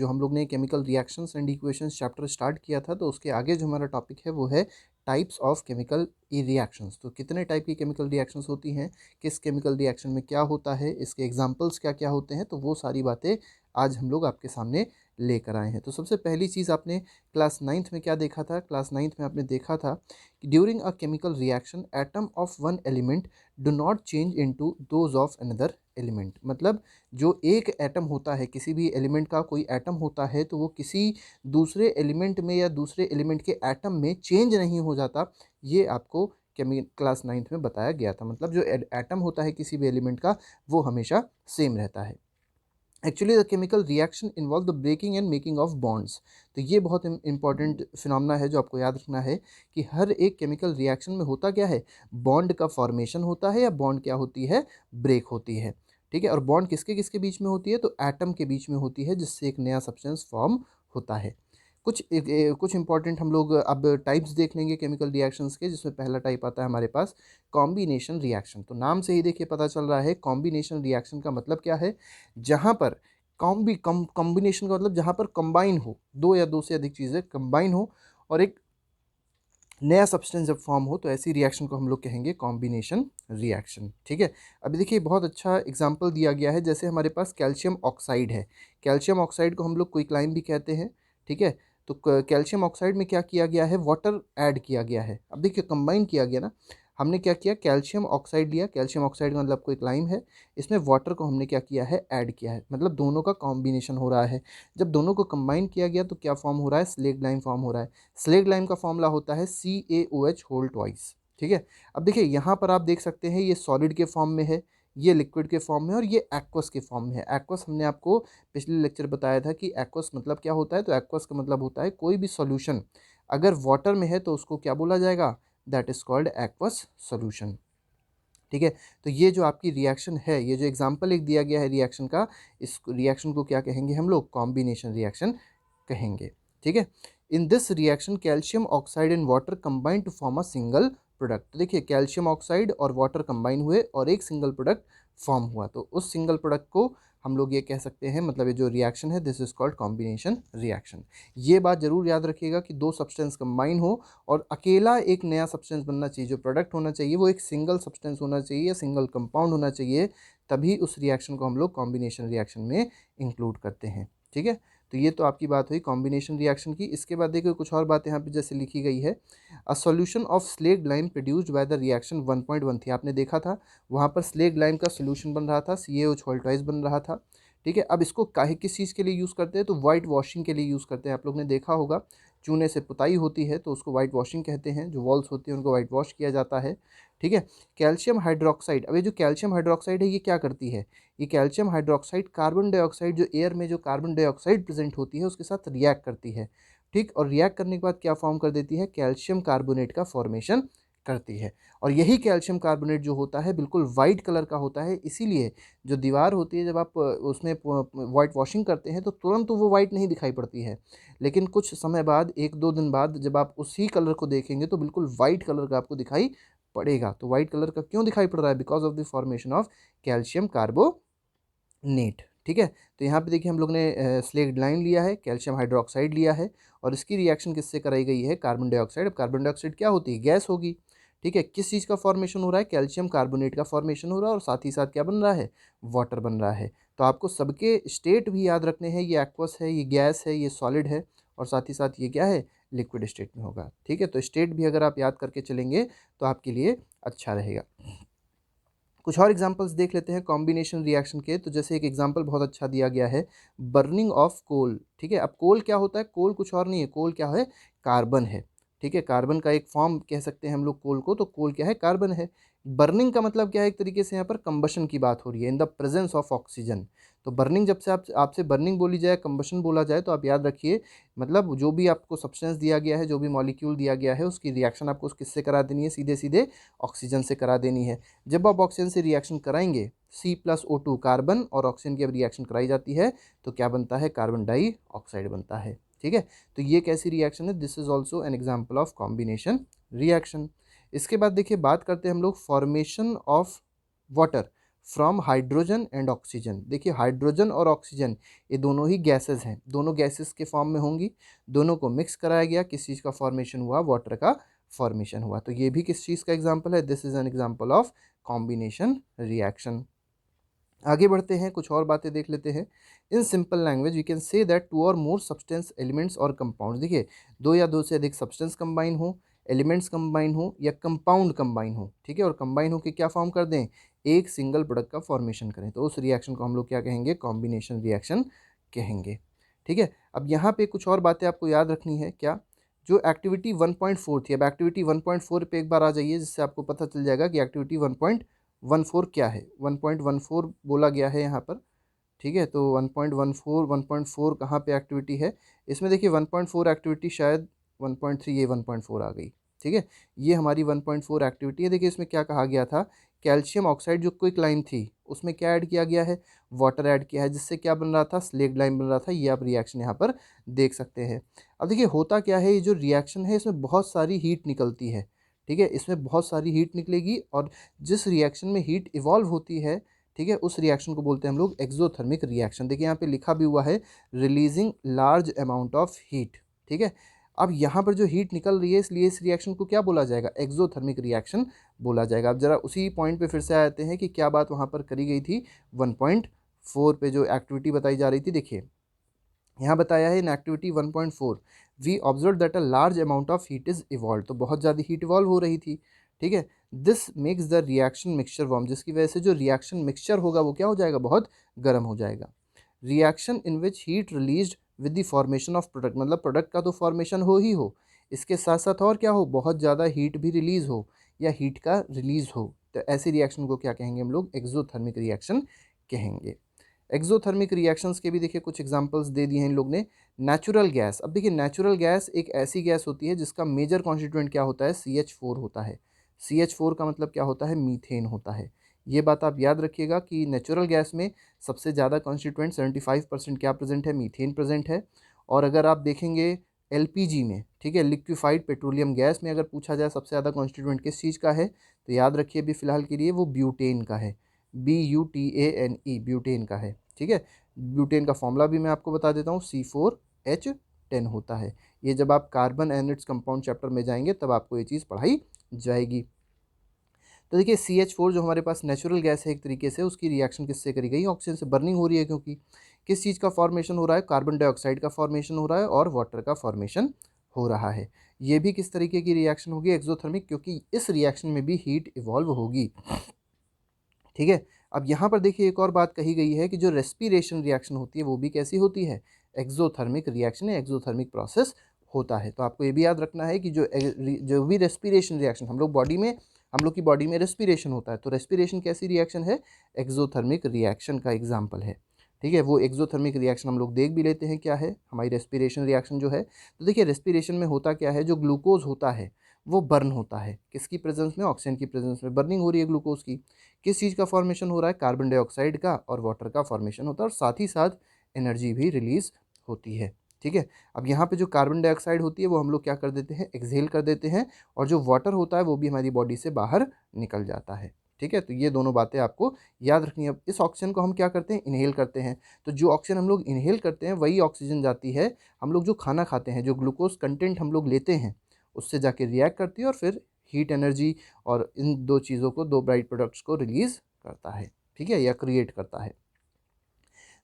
जो हम लोग ने chemical reactions and equations chapter start किया था, तो उसके आगे जो हमारा टॉपिक है वो है टाइप्स ऑफ केमिकल रिएक्शंस। तो कितने टाइप की केमिकल रिएक्शंस होती हैं, किस केमिकल रिएक्शन में क्या होता है, इसके एग्जांपल्स क्या क्या होते हैं, तो वो सारी बातें आज हम लोग आपके सामने लेकर आए हैं। तो सबसे पहली चीज़ आपने क्लास 9th में क्या देखा था? क्लास 9th में आपने देखा था कि during a chemical reaction atom of one element do not change into those of another element. मतलब जो एक एटम होता है, किसी भी एलिमेंट का कोई एटम होता है, तो वो किसी दूसरे एलिमेंट में या दूसरे एलिमेंट के एटम में चेंज नहीं हो जाता। ये आपको क्लास 9th में बताया गया था। मतलब जो एटम होता है किसी भी एलिमेंट का, वो हमेशा सेम रहता है। Actually the chemical reaction involve the breaking and making of bonds. तो ये बहुत इंपॉर्टेंट फिनोमेना है जो आपको याद रखना है कि हर एक केमिकल रिएक्शन में होता क्या है, बॉन्ड का फॉर्मेशन होता है या बॉन्ड क्या होती है, ब्रेक होती है। ठीक है, और बॉन्ड किसके किसके बीच में होती है, तो एटम के बीच में होती है, जिससे एक नया सब्सटेंस फॉर्म होता है। कुछ इंपॉर्टेंट हम लोग अब टाइप्स देख लेंगे केमिकल रिएक्शंस के, जिसमें पहला टाइप आता है हमारे पास कॉम्बिनेशन रिएक्शन। तो नाम से ही देखिए पता चल रहा है कॉम्बिनेशन रिएक्शन का मतलब क्या है, जहाँ पर कॉम्बिनेशन का मतलब जहाँ पर कंबाइन हो, दो या दो से अधिक चीज़ें कंबाइन हो और एक नया सब्सटेंस जब फॉर्म हो, तो ऐसी रिएक्शन को हम लोग कहेंगे कॉम्बिनेशन रिएक्शन। ठीक है, अभी देखिए बहुत अच्छा एग्जांपल दिया गया है, जैसे हमारे पास कैल्शियम ऑक्साइड है। कैल्शियम ऑक्साइड को हम लोग क्विकलाइम भी कहते हैं। ठीक है, तो कैल्शियम ऑक्साइड में क्या किया गया है, वाटर ऐड किया गया है। अब देखिए कंबाइन किया गया ना, हमने क्या किया, कैल्शियम ऑक्साइड लिया, कैल्शियम ऑक्साइड का मतलब क्विकलाइम है, इसमें वाटर को हमने क्या किया है, ऐड किया है, मतलब दोनों का कॉम्बिनेशन हो रहा है। जब दोनों को कंबाइन किया गया तो क्या फॉर्म हो रहा है, स्लेग लाइम फॉर्म हो रहा है। स्लेग लाइम का फॉर्मूला होता है CaOH होल ट्वाइस। ठीक है, अब देखिए यहाँ पर आप देख सकते हैं ये सॉलिड के फॉर्म में है, ये लिक्विड के फॉर्म में, और ये एक्वस के फॉर्म में है। एक्वस हमने आपको पिछले लेक्चर बताया था कि एक्वस मतलब क्या होता है, तो एक्वस का मतलब होता है कोई भी सॉल्यूशन अगर वाटर में है तो उसको क्या बोला जाएगा, that is called aqueous solution. ठीक है, तो ये जो आपकी रिएक्शन है, ये जो एग्जांपल एक दिया गया है रिएक्शन का, इस रिएक्शन को क्या कहेंगे हम लोग, कॉम्बिनेशन रिएक्शन कहेंगे। ठीक है, in this reaction calcium oxide and water combine to form a single product. तो देखिए कैल्शियम ऑक्साइड और वाटर कंबाइन हुए और एक सिंगल प्रोडक्ट फॉर्म हुआ, तो उस सिंगल प्रोडक्ट को हम लोग ये कह सकते हैं, मतलब ये जो रिएक्शन है, this is called combination reaction. ये बात जरूर याद रखिएगा कि दो सब्सटेंस कंबाइन हो और अकेला एक नया सब्सटेंस बनना चाहिए, जो प्रोडक्ट होना चाहिए वो एक सिंगल सब्सटेंस होना चाहिए या सिंगल कंपाउंड होना चाहिए, तभी उस रिएक्शन को हम लोग कॉम्बिनेशन रिएक्शन में इंक्लूड करते हैं। ठीक है, तो ये तो आपकी बात हुई कॉम्बिनेशन रिएक्शन की। इसके बाद देखिए कुछ और बात यहाँ पे जैसे लिखी गई है, a solution of slaked lime produced by the reaction 1.13। आपने देखा था वहाँ पर स्लेग लाइम का सोल्यूशन बन रहा था, CaOH होल ट्वाइस बन रहा था। ठीक है, अब इसको काहे किस चीज़ के लिए यूज़ करते हैं, तो वाइट वॉशिंग के लिए यूज़ करते हैं। आप लोग ने देखा होगा चूने से पुताई होती है तो उसको वाइट वॉशिंग कहते हैं, जो वॉल्स होती हैं उनको वाइट वॉश किया जाता है। ठीक है, कैल्शियम हाइड्रोक्साइड, अब ये जो कैल्शियम हाइड्रोक्साइड है ये क्या करती है, ये कैल्शियम हाइड्रोक्साइड कार्बन डाइऑक्साइड, जो एयर में जो कार्बन डाइऑक्साइड प्रेजेंट होती है उसके साथ रिएक्ट करती है। ठीक, और रिएक्ट करने के बाद क्या फॉर्म कर देती है, कैल्शियम कार्बोनेट का फॉर्मेशन करती है। और यही कैल्शियम कार्बोनेट जो होता है बिल्कुल वाइट कलर का होता है, इसीलिए जो दीवार होती है जब आप उसमें वाइट वॉशिंग करते हैं तो तुरंत तो वो वाइट नहीं दिखाई पड़ती है, लेकिन कुछ समय बाद, एक दो दिन बाद जब आप उसी कलर को देखेंगे तो बिल्कुल वाइट कलर का आपको दिखाई पड़ेगा। तो वाइट कलर का क्यों दिखाई पड़ रहा है, because of the formation of calcium carbonate. ठीक है, तो यहाँ पे देखिए हम लोग ने स्लेग लाइम लिया है, कैल्शियम हाइड्रोक्साइड लिया है, और इसकी रिएक्शन किससे कराई गई है, कार्बन डाइऑक्साइड। अब कार्बन डाइऑक्साइड क्या होती है, गैस होगी। ठीक है, किस चीज़ का फॉर्मेशन हो रहा है, कैल्शियम कार्बोनेट का फॉर्मेशन हो रहा है, और साथ ही साथ क्या बन रहा है, वाटर बन रहा है। तो आपको सबके स्टेट भी याद रखने हैं, ये एक्वस है, ये गैस है, ये सॉलिड है, और साथ ही साथ ये क्या है, लिक्विड स्टेट में होगा। ठीक है, तो स्टेट भी अगर आप याद करके चलेंगे तो आपके लिए अच्छा रहेगा। कुछ और एग्जांपल्स देख लेते हैं कॉम्बिनेशन रिएक्शन के। तो जैसे एक एग्जांपल बहुत अच्छा दिया गया है, बर्निंग ऑफ कोल। ठीक है, अब कोल क्या होता है, कोल कुछ और नहीं है, कोल क्या है, कार्बन है। ठीक है, कार्बन का एक फॉर्म कह सकते हैं हम लोग कोल को, तो कोल क्या है, कार्बन है। बर्निंग का मतलब क्या है, एक तरीके से यहाँ पर कंबशन की बात हो रही है, in the presence of oxygen. तो बर्निंग जब से आपसे बर्निंग बोली जाए, कंबशन बोला जाए, तो आप याद रखिए मतलब जो भी आपको सब्सटेंस दिया गया है, जो भी मॉलिक्यूल दिया गया है, उसकी रिएक्शन आपको किससे करा देनी है, सीधे सीधे ऑक्सीजन से करा देनी है। जब आप ऑक्सीजन से रिएक्शन कराएंगे, C+O2 कार्बन और ऑक्सीजन की अब रिएक्शन कराई जाती है तो क्या बनता है, कार्बन डाइऑक्साइड बनता है। ठीक है, तो ये कैसी रिएक्शन है, this is also an example of combination reaction. इसके बाद देखिए बात करते हैं हम लोग formation of water. From hydrogen and oxygen. देखिए हाइड्रोजन और ऑक्सीजन ये दोनों ही गैसेस हैं, दोनों गैसेस के फॉर्म में होंगी, दोनों को मिक्स कराया गया, किस चीज़ का फॉर्मेशन हुआ, वाटर का फॉर्मेशन हुआ। तो ये भी किस चीज़ का एग्जाम्पल है, this is an example of combination reaction. आगे बढ़ते हैं, कुछ और बातें देख लेते हैं। In simple language we can say that two or more substance elements और कंपाउंड, देखिए दो या दो से अधिक सब्सटेंस कंबाइन हो, एलिमेंट्स कंबाइन हो या कंपाउंड कंबाइन हो, ठीक है, और कंबाइन होकर क्या फॉर्म कर दें, एक सिंगल प्रोडक्ट का फॉर्मेशन करें, तो उस रिएक्शन को हम लोग क्या कहेंगे, कॉम्बिनेशन रिएक्शन कहेंगे। ठीक है, अब यहाँ पे कुछ और बातें आपको याद रखनी है। क्या, जो एक्टिविटी 1.4 थी, अब एक्टिविटी 1.4 पे एक बार आ जाइए, जिससे आपको पता चल जाएगा कि एक्टिविटी 1.14 क्या है। 1.14 बोला गया है यहाँ पर, ठीक है, तो 1.14 कहाँ पे एक्टिविटी है, इसमें देखिए 1.4 एक्टिविटी शायद 1.3, ये 1.4 आ गई, ठीक है, ये हमारी 1.4 एक्टिविटी है। देखिए इसमें क्या कहा गया था, कैल्शियम ऑक्साइड जो क्विकलाइम थी उसमें क्या ऐड किया गया है, वाटर ऐड किया है, जिससे क्या बन रहा था, स्लेक्ड लाइम बन रहा था। ये आप रिएक्शन यहाँ पर देख सकते हैं। अब देखिए होता क्या है, ये जो रिएक्शन है इसमें बहुत सारी हीट निकलती है, ठीक है, इसमें बहुत सारी हीट निकलेगी, और जिस रिएक्शन में हीट इवॉल्व होती है, ठीक है, उस रिएक्शन को बोलते हैं हम लोग एक्सोथर्मिक रिएक्शन। देखिए यहाँ पे लिखा भी हुआ है, releasing large amount of heat, ठीक है। अब यहाँ पर जो हीट निकल रही है, इसलिए इस रिएक्शन को क्या बोला जाएगा, एक्सोथर्मिक रिएक्शन बोला जाएगा। अब जरा उसी पॉइंट पे फिर से आते हैं कि क्या बात वहाँ पर करी गई थी, 1.4 पे जो एक्टिविटी बताई जा रही थी। देखिए यहाँ बताया है, in activity 1.4 we observe that a large amount of heat is evolve, तो बहुत ज़्यादा हीट इवॉल्व हो रही थी, ठीक है। This makes the reaction mixture warm, जिसकी वजह से जो रिएक्शन मिक्सचर होगा वो क्या हो जाएगा, बहुत गर्म हो जाएगा। Reaction in which heat released with the formation of product, मतलब प्रोडक्ट का तो फॉर्मेशन हो ही हो, इसके साथ साथ और क्या हो, बहुत ज़्यादा हीट भी रिलीज हो या हीट का रिलीज हो, तो ऐसी रिएक्शन को क्या कहेंगे हम लोग, एक्सोथर्मिक रिएक्शन कहेंगे। एक्सोथर्मिक रिएक्शंस के भी देखिए कुछ एग्जांपल्स दे दिए हैं इन लोग ने। नेचुरल गैस, अब देखिए नेचुरल गैस एक ऐसी गैस होती है जिसका मेजर कॉन्स्टिट्यूएंट क्या होता है, CH4 होता है। CH4 का मतलब क्या होता है, मीथेन होता है। ये बात आप याद रखिएगा कि नेचुरल गैस में सबसे ज़्यादा कॉन्स्टिट्यूएंट 75% क्या प्रेजेंट है, मीथेन प्रेजेंट है। और अगर आप देखेंगे LPG में, ठीक है, लिक्विफाइड पेट्रोलियम गैस में अगर पूछा जाए सबसे ज़्यादा कॉन्स्टिट्यूएंट किस चीज़ का है, तो याद रखिए अभी फ़िलहाल के लिए वो ब्यूटेन का है, BUTANE, ब्यूटेन का है, ठीक है। ब्यूटेन का फॉर्मूला भी मैं आपको बता देता हूँ, C4H10 होता है। ये जब आप carbon and its compound chapter में जाएंगे तब आपको ये चीज़ पढ़ाई जाएगी। तो देखिए CH4 जो हमारे पास नेचुरल गैस है एक तरीके से, उसकी रिएक्शन किससे करी गई, ऑक्सीजन से बर्निंग हो रही है, क्योंकि किस चीज़ का फॉर्मेशन हो रहा है, कार्बन डाइऑक्साइड का फॉर्मेशन हो रहा है और वाटर का फॉर्मेशन हो रहा है। ये भी किस तरीके की रिएक्शन होगी, एक्सोथर्मिक, क्योंकि इस रिएक्शन में भी हीट इवॉल्व होगी, ठीक है। अब यहाँ पर देखिए एक और बात कही गई है कि जो रेस्पिरेशन रिएक्शन होती है वो भी कैसी होती है, एक्सोथर्मिक रिएक्शन या एक्सोथर्मिक प्रोसेस होता है। तो आपको ये भी याद रखना है कि जो भी रेस्पिरेशन रिएक्शन हम लोग की बॉडी में रेस्पिरेशन होता है, तो रेस्पिरेशन कैसी रिएक्शन है, एक्सोथर्मिक रिएक्शन का एग्जाम्पल है, ठीक है। वो एक्सोथर्मिक रिएक्शन हम लोग देख भी लेते हैं क्या है, हमारी रेस्पिरेशन रिएक्शन जो है। तो देखिए रेस्पिरेशन में होता क्या है, जो ग्लूकोज होता है वो बर्न होता है, किसकी प्रेजेंस में, ऑक्सीजन की प्रेजेंस में बर्निंग हो रही है ग्लूकोज की। किस चीज़ का फॉर्मेशन हो रहा है, कार्बन डाइऑक्साइड का और वाटर का फॉर्मेशन होता है, और साथ ही साथ एनर्जी भी रिलीज होती है, ठीक है। अब यहाँ पे जो कार्बन डाइऑक्साइड होती है वो हम लोग क्या कर देते हैं, एक्सहेल कर देते हैं, और जो वाटर होता है वो भी हमारी बॉडी से बाहर निकल जाता है, ठीक है। तो ये दोनों बातें आपको याद रखनी है। अब इस ऑक्सीजन को हम क्या करते हैं, इनहेल करते हैं, तो जो ऑक्सीजन हम लोग इनहेल करते हैं वही ऑक्सीजन जाती है, हम लोग जो खाना खाते हैं, जो ग्लूकोज कंटेंट हम लोग लेते हैं उससे जाके रिएक्ट करती है और फिर हीट एनर्जी और इन दो चीज़ों को, दो ब्राइट प्रोडक्ट्स को रिलीज करता है, ठीक है, या क्रिएट करता है।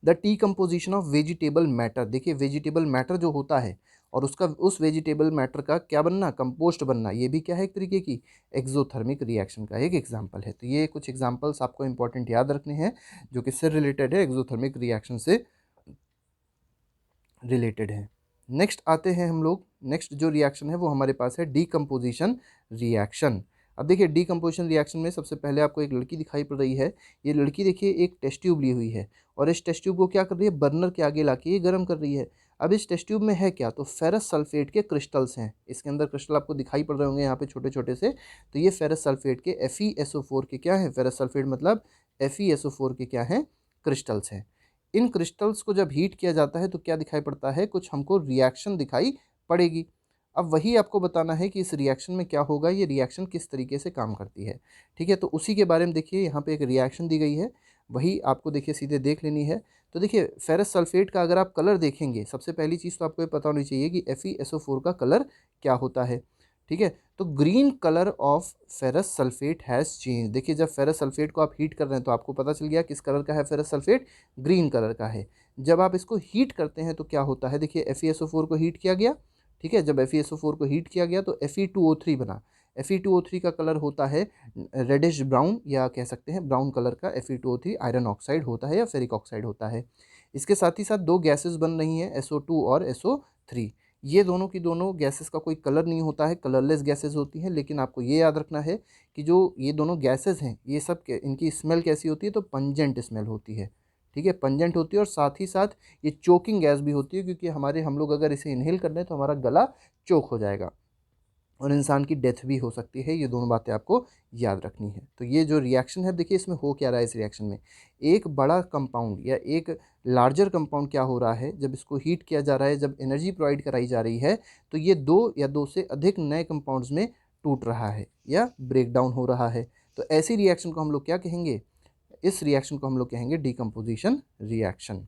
The decomposition of vegetable matter, देखिए वेजिटेबल मैटर जो होता है और उसका उस वेजिटेबल मैटर का क्या बनना, कंपोस्ट बनना, ये भी क्या है, एक तरीके की एक्सोथर्मिक रिएक्शन का एक एग्जाम्पल है। तो ये कुछ एग्जाम्पल्स आपको इंपॉर्टेंट याद रखने हैं जो कि इससे रिलेटेड है, एक्सोथर्मिक रिएक्शन से रिलेटेड है। नेक्स्ट आते हैं हम लोग, नेक्स्ट जो रिएक्शन है वो हमारे पास है डीकम्पोजिशन रिएक्शन। अब देखिए डीकम्पोजिशन रिएक्शन में सबसे पहले आपको एक लड़की दिखाई पड़ रही है। ये लड़की देखिए एक टेस्ट ट्यूब ली हुई है और इस टेस्ट ट्यूब को क्या कर रही है, बर्नर के आगे लाके ये गर्म कर रही है। अब इस टेस्ट ट्यूब में है क्या, तो फेरस सल्फेट के क्रिस्टल्स हैं, इसके अंदर क्रिस्टल आपको दिखाई पड़ रहे होंगे यहाँ पे छोटे छोटे से। तो ये फेरस सल्फेट के FeSO4 के क्या है, फेरस सल्फेट मतलब FeSO4 के क्या हैं, क्रिस्टल्स हैं। इन क्रिस्टल्स को जब हीट किया जाता है तो क्या दिखाई पड़ता है, कुछ हमको रिएक्शन दिखाई पड़ेगी। अब वही आपको बताना है कि इस रिएक्शन में क्या होगा, ये रिएक्शन किस तरीके से काम करती है। ठीक है, तो उसी के बारे में देखिए यहाँ पे एक रिएक्शन दी गई है, वही आपको देखिए सीधे देख लेनी है। तो देखिए फेरस सल्फेट का अगर आप कलर देखेंगे, सबसे पहली चीज़ तो आपको ये पता होनी चाहिए कि FeSO4 का कलर क्या होता है। ठीक है, तो green colour of ferrous sulphate has change. देखिए जब फेरस सल्फेट को आप हीट कर रहे हैं तो आपको पता चल गया किस कलर का है फेरस सल्फेट, ग्रीन कलर का है। जब आप इसको हीट करते हैं तो क्या होता है, देखिए FeSO4 को हीट किया गया। ठीक है, जब FeSO4 को हीट किया गया तो Fe2O3 बना। Fe2O3 का कलर होता है रेडिश ब्राउन, या कह सकते हैं ब्राउन कलर का Fe2O3 आयरन ऑक्साइड होता है या फेरिक ऑक्साइड होता है। इसके साथ ही साथ दो गैसेस बन रही हैं, SO2 और SO3। ये दोनों की दोनों गैसेस का कोई कलर नहीं होता है, कलरलेस गैसेस होती हैं। लेकिन आपको ये याद रखना है कि जो ये दोनों गैसेस हैं ये सब इनकी स्मेल कैसी होती है, तो पंजेंट स्मेल होती है। ठीक है, पंजेंट होती है, और साथ ही साथ ये चोकिंग गैस भी होती है, क्योंकि हम लोग अगर इसे इनहेल कर लें तो हमारा गला चोक हो जाएगा और इंसान की डेथ भी हो सकती है। ये दोनों बातें आपको याद रखनी है। तो ये जो रिएक्शन है, देखिए इसमें हो क्या रहा है। इस रिएक्शन में एक बड़ा कंपाउंड या एक लार्जर कंपाउंड क्या हो रहा है, जब इसको हीट किया जा रहा है, जब एनर्जी प्रोवाइड कराई जा रही है, तो ये दो या दो से अधिक नए कंपाउंड्स में टूट रहा है या ब्रेक डाउन हो रहा है। तो ऐसी रिएक्शन को हम लोग क्या कहेंगे, इस रिएक्शन को हम लोग कहेंगे डीकम्पोजिशन रिएक्शन।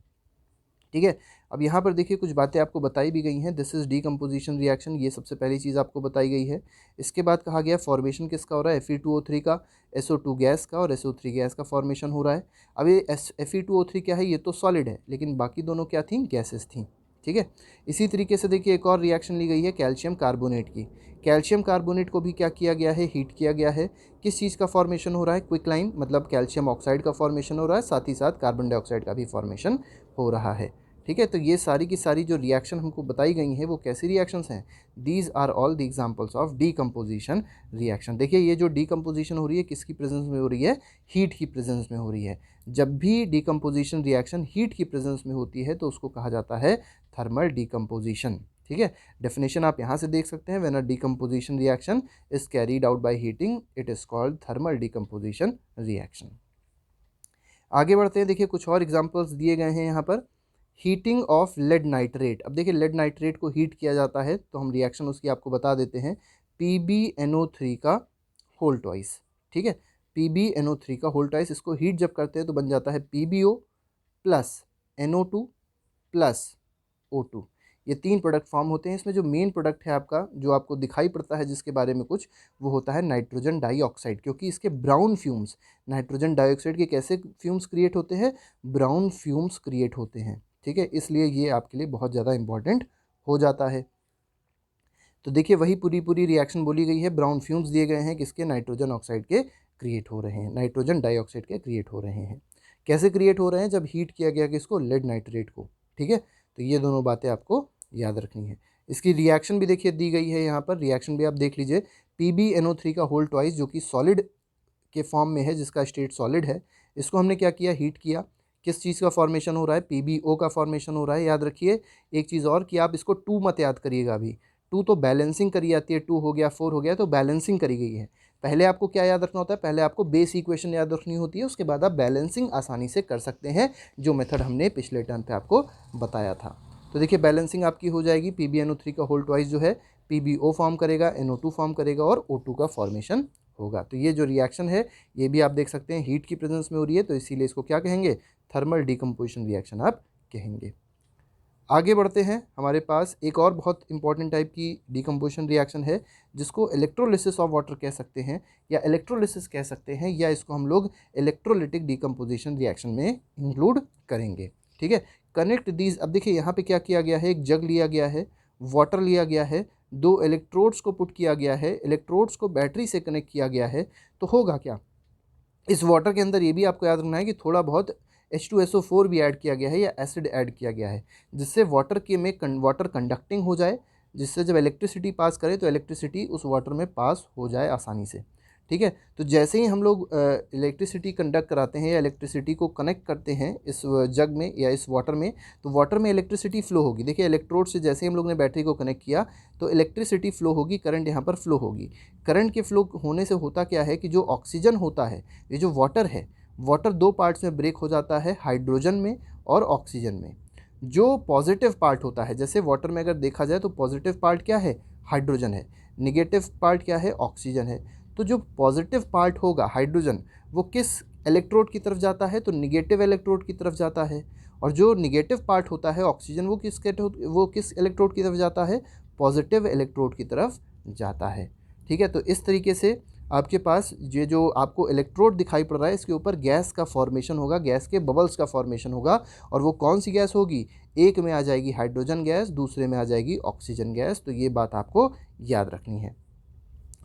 ठीक है, अब यहाँ पर देखिए कुछ बातें आपको बताई भी गई हैं। दिस इज डीकम्पोजिशन रिएक्शन, ये सबसे पहली चीज़ आपको बताई गई है। इसके बाद कहा गया फॉर्मेशन किसका हो रहा है, Fe2O3 का, SO2 गैस का और SO3 गैस का फॉर्मेशन हो रहा है। अब ये Fe2O3 क्या है, ये तो सॉलिड है, लेकिन बाकी दोनों क्या थी, गैसेस थी। ठीक है, इसी तरीके से देखिए एक और रिएक्शन ली गई है कैल्शियम कार्बोनेट की। कैल्शियम कार्बोनेट को भी क्या किया गया है, हीट किया गया है। किस चीज़ का फॉर्मेशन हो रहा है, क्विकलाइन, मतलब कैल्शियम ऑक्साइड का फॉर्मेशन हो रहा है, साथ ही साथ कार्बन डाइऑक्साइड का भी फॉर्मेशन हो रहा है। ठीक है, तो ये सारी की सारी जो रिएक्शन हमको बताई गई हैं वो कैसी रिएक्शंस हैं, these are all the examples of decomposition reaction. देखिए ये जो डीकम्पोजिशन हो रही है किसकी प्रेजेंस में हो रही है, हीट की प्रेजेंस में हो रही है। जब भी डीकम्पोजिशन रिएक्शन हीट की प्रेजेंस में होती है तो उसको कहा जाता है थर्मल डीकम्पोजिशन। ठीक है, डेफिनेशन आप यहाँ से देख सकते हैं, when a decomposition reaction is carried out by heating it is called thermal decomposition reaction. आगे बढ़ते हैं, देखिए कुछ और एग्जांपल्स दिए गए हैं यहाँ पर। Heating of lead nitrate. अब देखिए लेड नाइट्रेट को हीट किया जाता है तो हम रिएक्शन उसकी आपको बता देते हैं, PbNO3 का होल ट्वाइस। ठीक है, PbNO3 का होल ट्वाइस, इसको हीट जब करते हैं तो बन जाता है PbO plus NO2 plus O2। ये तीन प्रोडक्ट फॉर्म होते हैं। इसमें जो मेन प्रोडक्ट है आपका, जो आपको दिखाई पड़ता है जिसके बारे में कुछ, वो होता है नाइट्रोजन डाइऑक्साइड, क्योंकि इसके ब्राउन फ्यूम्स, नाइट्रोजन डाइऑक्साइड के कैसे फ्यूम्स क्रिएट होते हैं, ब्राउन फ्यूम्स क्रिएट होते हैं। ठीक है, इसलिए ये आपके लिए बहुत ज़्यादा इंपॉर्टेंट हो जाता है। तो देखिए वही पूरी रिएक्शन बोली गई है, ब्राउन फ्यूम्स दिए गए हैं किसके, नाइट्रोजन ऑक्साइड के क्रिएट हो रहे हैं, नाइट्रोजन डाइऑक्साइड के क्रिएट हो रहे हैं। कैसे क्रिएट हो रहे हैं, जब हीट किया गया किसको, लेड नाइट्रेट को। ठीक है, तो ये दोनों बातें आपको याद रखनी है। इसकी रिएक्शन भी देखिए दी गई है यहाँ पर, रिएक्शन भी आप देख लीजिए। PbNO3 का होल ट्वाइस जो कि सॉलिड के फॉर्म में है, जिसका स्टेट सॉलिड है, इसको हमने क्या किया, हीट किया। किस चीज़ का फॉर्मेशन हो रहा है, PbO का फॉर्मेशन हो रहा है। याद रखिए एक चीज़ और कि आप इसको 2 मत याद करिएगा अभी, 2 तो बैलेंसिंग करी जाती है, 2 हो गया 4 हो गया तो बैलेंसिंग करी गई है। पहले आपको क्या याद रखना होता है, पहले आपको बेस इक्वेशन याद रखनी होती है, उसके बाद आप बैलेंसिंग आसानी से कर सकते हैं, जो मेथड हमने पिछले टर्म पे आपको बताया था। तो देखिए बैलेंसिंग आपकी हो जाएगी, PbNO3 का होल ट्वाइस जो है PbO फॉर्म करेगा, NO2 फॉर्म करेगा और O2 का फॉर्मेशन होगा। तो ये जो रिएक्शन है ये भी आप देख सकते हैं हीट की प्रेजेंस में हो रही है, तो इसीलिए इसको क्या कहेंगे, थर्मल डीकम्पोजिशन रिएक्शन आप कहेंगे। आगे बढ़ते हैं, हमारे पास एक और बहुत इंपॉर्टेंट टाइप की डीकम्पोजिशन रिएक्शन है, जिसको इलेक्ट्रोलिसिस ऑफ वाटर कह सकते हैं, या इलेक्ट्रोलिसिस कह सकते हैं, या इसको हम लोग इलेक्ट्रोलिटिक डीकम्पोजिशन रिएक्शन में इंक्लूड करेंगे। ठीक है, कनेक्ट दीज। अब देखिए यहाँ पे क्या किया गया है, एक जग लिया गया है, वाटर लिया गया है, 2 इलेक्ट्रोड्स को पुट किया गया है, इलेक्ट्रोड्स को बैटरी से कनेक्ट किया गया है। तो होगा क्या, इस वाटर के अंदर ये भी आपको याद रखना है कि थोड़ा बहुत H2SO4 भी ऐड किया गया है या एसिड ऐड किया गया है, जिससे वाटर के में वाटर कंडक्टिंग हो जाए, जिससे जब इलेक्ट्रिसिटी पास करे तो इलेक्ट्रिसिटी उस वाटर में पास हो जाए आसानी से। ठीक है, तो जैसे ही हम लोग इलेक्ट्रिसिटी कंडक्ट कराते हैं या इलेक्ट्रिसिटी को कनेक्ट करते हैं इस जग में या इस वाटर में, तो वाटर में इलेक्ट्रिसिटी फ्लो होगी। देखिए इलेक्ट्रोड से जैसे ही हम लोग ने बैटरी को कनेक्ट किया तो इलेक्ट्रिसिटी फ्लो होगी, करंट यहाँ पर फ्लो होगी। करंट के फ्लो होने से होता क्या है कि जो ऑक्सीजन होता है, ये जो वाटर है, वाटर 2 पार्ट्स में ब्रेक हो जाता है, हाइड्रोजन में और ऑक्सीजन में। जो पॉजिटिव पार्ट होता है, जैसे वाटर में अगर देखा जाए तो पॉजिटिव पार्ट क्या है, हाइड्रोजन है, निगेटिव पार्ट क्या है, ऑक्सीजन है। तो जो पॉजिटिव पार्ट होगा हाइड्रोजन वो किस इलेक्ट्रोड की तरफ जाता है, तो निगेटिव इलेक्ट्रोड की तरफ जाता है। और जो निगेटिव पार्ट होता है ऑक्सीजन वो किस इलेक्ट्रोड की तरफ जाता है, पॉजिटिव इलेक्ट्रोड की तरफ जाता है। ठीक है, तो इस तरीके से आपके पास ये जो आपको इलेक्ट्रोड दिखाई पड़ रहा है इसके ऊपर गैस का फॉर्मेशन होगा, गैस के बबल्स का फॉर्मेशन होगा। और वो कौन सी गैस होगी, एक में आ जाएगी हाइड्रोजन गैस, दूसरे में आ जाएगी ऑक्सीजन गैस। तो ये बात आपको याद रखनी है।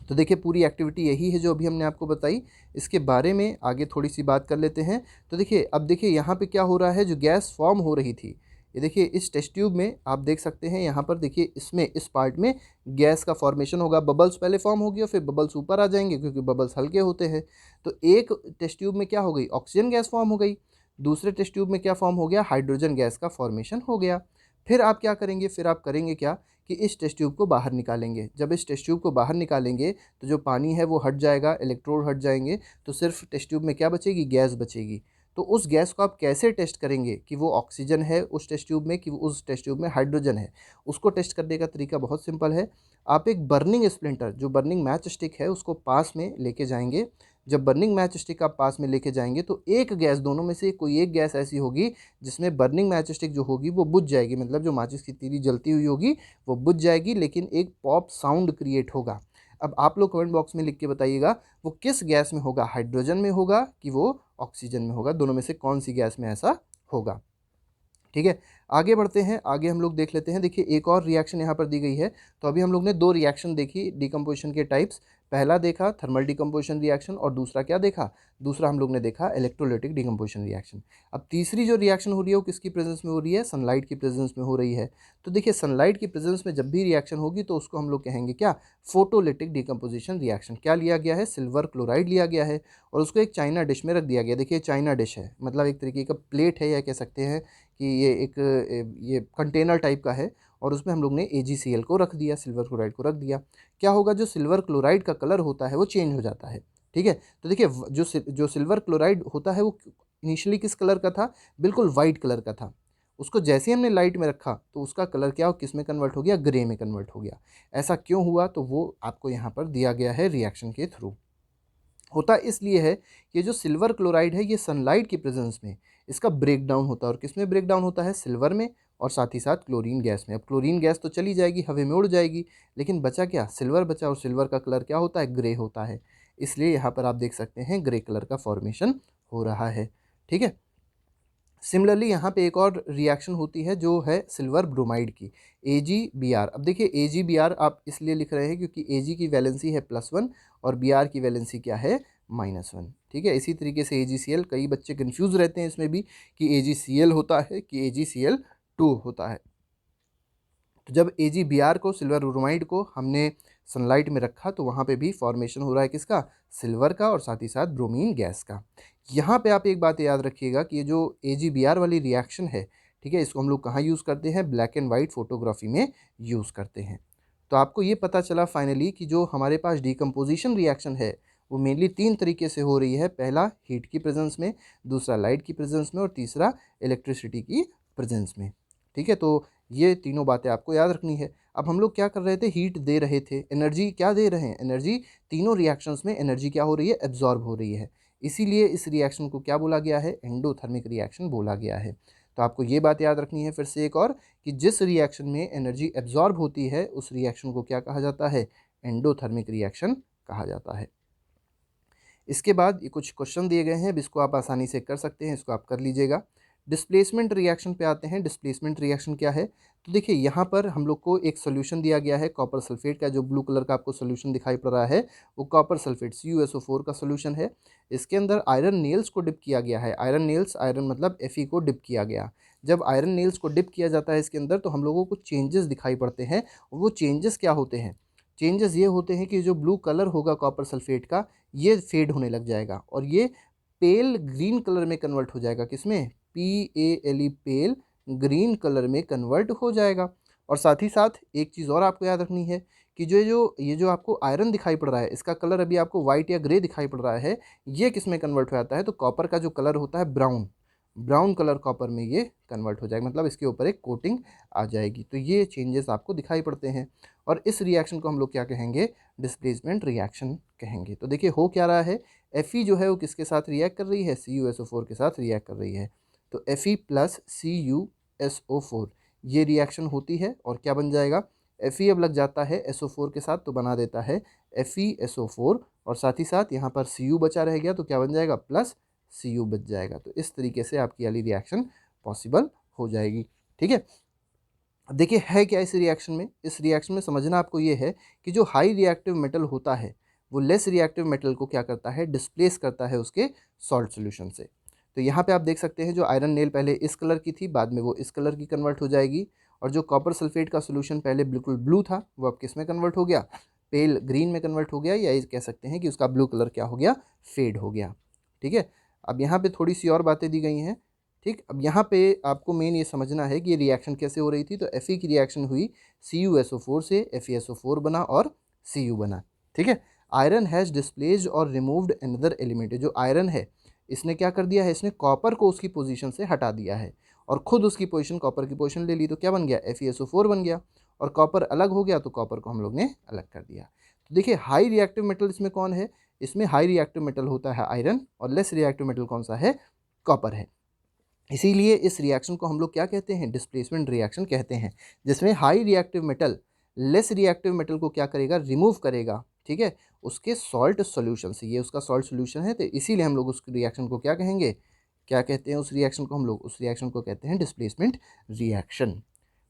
तो देखिए पूरी एक्टिविटी यही है जो अभी हमने आपको बताई। इसके बारे में आगे थोड़ी सी बात कर लेते हैं। तो देखिए अब देखिए यहाँ पे क्या हो रहा है, जो गैस फॉर्म हो रही थी, ये देखिए इस टेस्ट ट्यूब में आप देख सकते हैं, यहाँ पर देखिए इसमें इस पार्ट में गैस का फॉर्मेशन होगा। बबल्स पहले फॉर्म होगी और फिर बबल्स ऊपर आ जाएंगे क्योंकि बबल्स हल्के होते हैं। तो एक टेस्ट ट्यूब में क्या हो गई, ऑक्सीजन गैस फॉर्म हो गई। दूसरे टेस्ट ट्यूब में क्या फॉर्म हो गया, हाइड्रोजन गैस का फॉर्मेशन हो गया। फिर आप क्या करेंगे, फिर आप करेंगे क्या कि इस टेस्ट ट्यूब को बाहर निकालेंगे। जब इस टेस्ट ट्यूब को बाहर निकालेंगे तो जो पानी है वो हट जाएगा, इलेक्ट्रोड हट जाएंगे, तो सिर्फ टेस्ट ट्यूब में क्या बचेगी, गैस बचेगी। तो उस गैस को आप कैसे टेस्ट करेंगे कि वो ऑक्सीजन है उस टेस्ट ट्यूब में कि वो उस टेस्ट ट्यूब में हाइड्रोजन है। उसको टेस्ट करने का तरीका बहुत सिंपल है। आप एक बर्निंग स्प्लिंटर, जो बर्निंग मैच स्टिक है, उसको पास में लेके जाएंगे। जब बर्निंग मैच स्टिक आप पास में लेके जाएंगे तो एक गैस, दोनों में से कोई एक गैस ऐसी होगी जिसमें बर्निंग मैच स्टिक जो होगी वो बुझ जाएगी, मतलब जो माचिस की तीली जलती हुई होगी वो बुझ जाएगी, लेकिन एक पॉप साउंड क्रिएट होगा। अब आप लोग कमेंट बॉक्स में लिख के बताइएगा वो किस गैस में होगा, हाइड्रोजन में होगा कि वो ऑक्सीजन में होगा, दोनों में से कौन सी गैस में ऐसा होगा। ठीक है, आगे बढ़ते हैं, आगे हम लोग देख लेते हैं। देखिए एक और रिएक्शन यहाँ पर दी गई है। तो अभी हम लोग ने दो रिएक्शन देखी डिकम्पोजिशन के टाइप्स। पहला देखा थर्मल डिकम्पोजिशन रिएक्शन और दूसरा क्या देखा, दूसरा हम लोग ने देखा इलेक्ट्रोलाइटिक डिकम्पोजिशन रिएक्शन। अब तीसरी जो रिएक्शन हो रही है वो किसकी प्रेजेंस में हो रही है, सनलाइट की प्रेजेंस में हो रही है। तो देखिए सनलाइट की प्रेजेंस में जब भी रिएक्शन होगी तो उसको हम लोग कहेंगे क्या, फोटोलिटिक डिकम्पोजिशन रिएक्शन। क्या लिया गया है, सिल्वर क्लोराइड लिया गया है और उसको एक चाइना डिश में रख दिया गया। देखिए चाइना डिश है, मतलब एक तरीके का प्लेट है, या कह सकते हैं कि ये एक ये कंटेनर टाइप का है, और उसमें हम लोग ने AgCl को रख दिया, सिल्वर क्लोराइड को रख दिया। क्या होगा, जो सिल्वर क्लोराइड का कलर होता है वो चेंज हो जाता है। ठीक है, तो देखिए जो सिल्वर क्लोराइड होता है वो इनिशियली किस कलर का था, बिल्कुल वाइट कलर का था। उसको जैसे ही हमने लाइट में रखा तो उसका कलर क्या हो, किस में कन्वर्ट हो गया, ग्रे में कन्वर्ट हो गया। ऐसा क्यों हुआ, तो वो आपको यहाँ पर दिया गया है रिएक्शन के थ्रू। होता इसलिए है कि जो सिल्वर क्लोराइड है ये सनलाइट की प्रेजेंस में इसका ब्रेक डाउन होता है। और किस में ब्रेक डाउन होता है, सिल्वर में, और साथ ही साथ क्लोरीन गैस में। अब क्लोरीन गैस तो चली जाएगी, हवा में उड़ जाएगी, लेकिन बचा क्या, सिल्वर बचा, और सिल्वर का कलर क्या होता है, ग्रे होता है। इसलिए यहाँ पर आप देख सकते हैं ग्रे कलर का फॉर्मेशन हो रहा है। ठीक है, सिमिलरली यहाँ पे एक और रिएक्शन होती है जो है सिल्वर ब्रोमाइड की, AgBr। अब देखिए AgBr आप इसलिए लिख रहे हैं क्योंकि Ag की वैलेंसी है +1 और Br की वैलेंसी क्या है, -1। ठीक है, इसी तरीके से AgCl, कई बच्चे कंफ्यूज रहते हैं इसमें भी कि AgCl होता है कि AgCl2 होता है। तो जब AgBr को, सिल्वर ब्रोमाइड को हमने सनलाइट में रखा तो वहाँ पे भी फॉर्मेशन हो रहा है किसका, सिल्वर का, और साथ ही साथ ब्रोमीन गैस का। यहाँ पे आप एक बात याद रखिएगा कि ये जो AgBr वाली रिएक्शन है, ठीक है, इसको हम लोग कहाँ यूज़ करते हैं, ब्लैक एंड वाइट फोटोग्राफी में यूज़ करते हैं। तो आपको ये पता चला फाइनली कि जो हमारे पास डिकम्पोजिशन रिएक्शन है वो मेनली 3 तरीके से हो रही है। पहला हीट की प्रेजेंस में, दूसरा लाइट की प्रेजेंस में, और तीसरा इलेक्ट्रिसिटी की प्रेजेंस में। ठीक है, तो ये तीनों बातें आपको याद रखनी है। अब हम लोग क्या कर रहे थे, हीट दे रहे थे, एनर्जी क्या दे रहे हैं, एनर्जी, तीनों रिएक्शंस में एनर्जी क्या हो रही है, एब्जॉर्ब हो रही है। इसीलिए इस रिएक्शन को क्या बोला गया है, एंडोथर्मिक रिएक्शन बोला गया है। तो आपको ये बात याद रखनी है फिर से एक और, कि जिस रिएक्शन में एनर्जी एब्जॉर्ब होती है उस रिएक्शन को क्या कहा जाता है, एंडोथर्मिक रिएक्शन कहा जाता है। इसके बाद ये कुछ क्वेश्चन दिए गए हैं, अब इसको आप आसानी से कर सकते हैं, इसको आप कर लीजिएगा। डिस्प्लेसमेंट रिएक्शन पे आते हैं। डिस्प्लेसमेंट रिएक्शन क्या है, तो देखिए यहाँ पर हम लोग को एक सोल्यूशन दिया गया है कॉपर सल्फेट का। जो ब्लू कलर का आपको सोल्यूशन दिखाई पड़ रहा है वो कॉपर सल्फेट CuSO4 का सोल्यूशन है। इसके अंदर आयरन नेल्स को डिप किया गया है। आयरन नेल्स, आयरन मतलब Fe को डिप किया गया। जब आयरन नेल्स को डिप किया जाता है इसके अंदर तो हम लोगों को चेंजेस दिखाई पड़ते हैं। वो चेंजेस क्या होते हैं, चेंजेस ये होते हैं कि जो ब्लू कलर होगा कॉपर सल्फेट का ये फेड होने लग जाएगा और ये पेल ग्रीन कलर में कन्वर्ट हो जाएगा। किसमें, PALE, पेल ग्रीन कलर में कन्वर्ट हो जाएगा। और साथ ही साथ एक चीज़ और आपको याद रखनी है कि ये जो आपको आयरन दिखाई पड़ रहा है इसका कलर अभी आपको वाइट या ग्रे दिखाई पड़ रहा है, ये किस में कन्वर्ट हो जाता है, तो कॉपर का जो कलर होता है ब्राउन, ब्राउन कलर कॉपर में ये कन्वर्ट हो जाएगा, मतलब इसके ऊपर एक कोटिंग आ जाएगी। तो ये चेंजेस आपको दिखाई पड़ते हैं और इस रिएक्शन को हम लोग क्या कहेंगे, डिस्प्लेसमेंट रिएक्शन कहेंगे। तो देखिए हो क्या रहा है, Fe जो है वो किसके साथ रिएक्ट कर रही है, CuSO4 के साथ रिएक्ट कर रही है। तो Fe प्लस CuSO4 ये रिएक्शन होती है और क्या बन जाएगा, Fe अब लग जाता है SO4 के साथ तो बना देता है FeSO4 और साथ ही साथ यहाँ पर Cu बचा रह गया तो क्या बन जाएगा, प्लस Cu बच जाएगा। तो इस तरीके से आपकी वाली रिएक्शन पॉसिबल हो जाएगी। ठीक है, अब देखिए है क्या इस रिएक्शन में, इस रिएक्शन में समझना आपको ये है कि जो हाई रिएक्टिव मेटल होता है वो लेस रिएक्टिव मेटल को क्या करता है, डिस्प्लेस करता है उसके सॉल्ट सॉल्यूशन से। तो यहाँ पे आप देख सकते हैं जो आयरन नेल पहले इस कलर की थी, बाद में वो इस कलर की कन्वर्ट हो जाएगी, और जो कॉपर सल्फेट का सोल्यूशन पहले बिल्कुल ब्लू था वो अब किस में कन्वर्ट हो गया, पेल ग्रीन में कन्वर्ट हो गया, या ये कह सकते हैं कि उसका ब्लू कलर क्या हो गया, फेड हो गया। ठीक है, अब यहाँ पे थोड़ी सी और बातें दी गई हैं। ठीक, अब यहाँ पे आपको मेन ये समझना है कि ये रिएक्शन कैसे हो रही थी। तो Fe की रिएक्शन हुई, CuSO4 से FeSO4 बना और Cu बना। ठीक है, आयरन हैज़ डिस्प्लेस्ड और रिमूव्ड अनदर एलिमेंट, जो आयरन है इसने क्या कर दिया है, इसने कॉपर को उसकी पोजीशन से हटा दिया है और खुद उसकी पोजीशन, कॉपर की पोजीशन ले ली। तो क्या बन गया, FeSO4 बन गया, और कॉपर अलग हो गया तो कॉपर को हम लोग ने अलग कर दिया। तो देखिए हाई रिएक्टिव मेटल इसमें कौन है, इसमें हाई रिएक्टिव मेटल होता है आयरन, और लेस रिएक्टिव मेटल कौन सा है, कॉपर है। इसीलिए इस रिएक्शन को हम लोग क्या कहते हैं, डिस्प्लेसमेंट रिएक्शन कहते हैं, जिसमें high reactive metal less reactive metal को क्या करेगा, रिमूव करेगा। ठीक है, उसके सॉल्ट सॉल्यूशन से, ये उसका सॉल्ट सॉल्यूशन है, तो इसीलिए हम लोग उस रिएक्शन को क्या कहेंगे, क्या कहते हैं उस रिएक्शन को, हम लोग उस रिएक्शन को कहते हैं डिस्प्लेसमेंट रिएक्शन।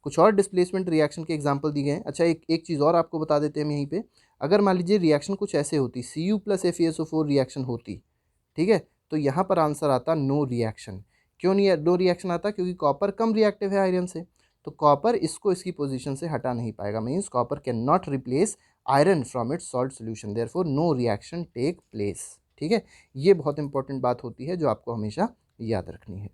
कुछ और डिस्प्लेसमेंट रिएक्शन के एग्जाम्पल दिए गए हैं। अच्छा, एक चीज़ और आपको बता देते हैं हम यहीं पे, अगर मान लीजिए रिएक्शन कुछ ऐसे होती, Cu प्लस FeSO4 रिएक्शन होती, ठीक है, तो यहाँ पर आंसर आता नो रिएक्शन। क्यों नहीं नो रिएक्शन आता, क्योंकि कॉपर कम रिएक्टिव है आयरन से, तो कॉपर इसको इसकी पोजीशन से हटा नहीं पाएगा, means copper can not replace iron from its salt solution, therefore no reaction take place. ठीक है, ये बहुत इंपॉर्टेंट बात होती है जो आपको हमेशा याद रखनी है।